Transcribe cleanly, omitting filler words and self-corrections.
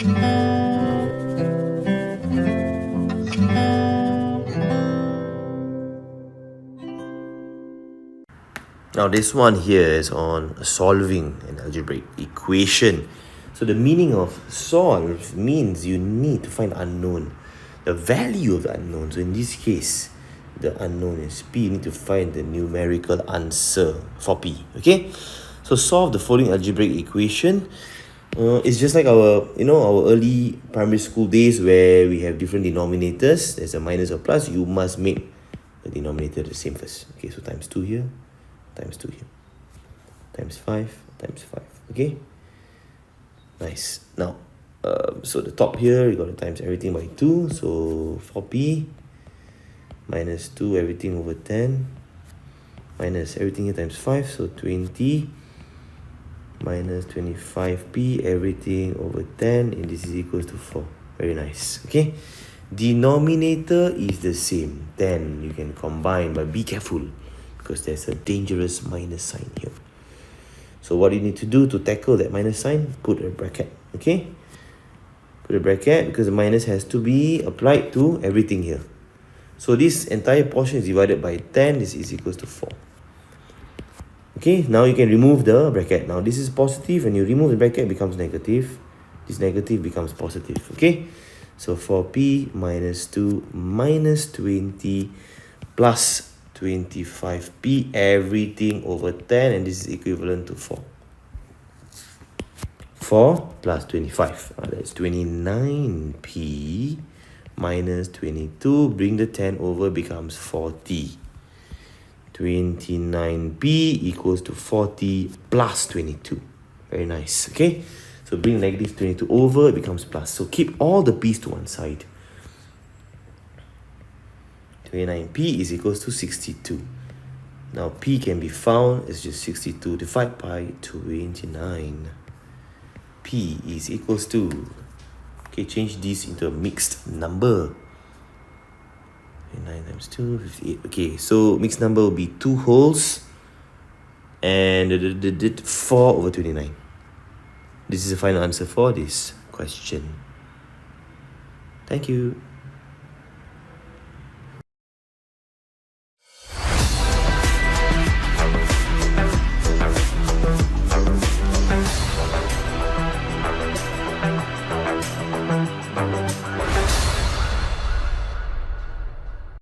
Now this one here is on solving an algebraic equation. So the meaning of solve means you need to find unknown, the value of the unknown. So in this case, the unknown is P. You need to find the numerical answer for P. Okay? So solve the following algebraic equation. It's just like our early primary school days where we have different denominators. There's a minus or plus. You must make the denominator the same first. Okay, so times 2 here, times 2 here, times 5, times 5. Okay? Nice. Now, so the top here, you got to times everything by 2. So 4p minus 2 everything over 10 minus everything here times 5. So 20 minus 25p everything over 10, and this is equals to 4. Very nice. Okay? Denominator is the same. 10 you can combine, but be careful because there's a dangerous minus sign here. So what you need to do to tackle that minus sign, put a bracket. Okay? Put a bracket because the minus has to be applied to everything here. So this entire portion is divided by 10. This is equals to 4. Okay, now you can remove the bracket. Now this is positive. When you remove the bracket, it becomes negative. This negative becomes positive. Okay, so 4p minus 2 minus 20 plus 25p everything over 10, and this is equivalent to 4. 4 plus 25, that's 29p minus 22. Bring the 10 over, becomes 40. 29p equals to 40 plus 22. Very nice. Okay, so bring negative 22 over, it becomes plus. So keep all the p's to one side. 29p is equals to 62. Now p can be found as just 62 divided by 29. P is equals to, okay, change this into a mixed number. 9 times 2, 58. Okay, so mixed number will be 2 wholes and 4 over 29. This is the final answer for this question. Thank you.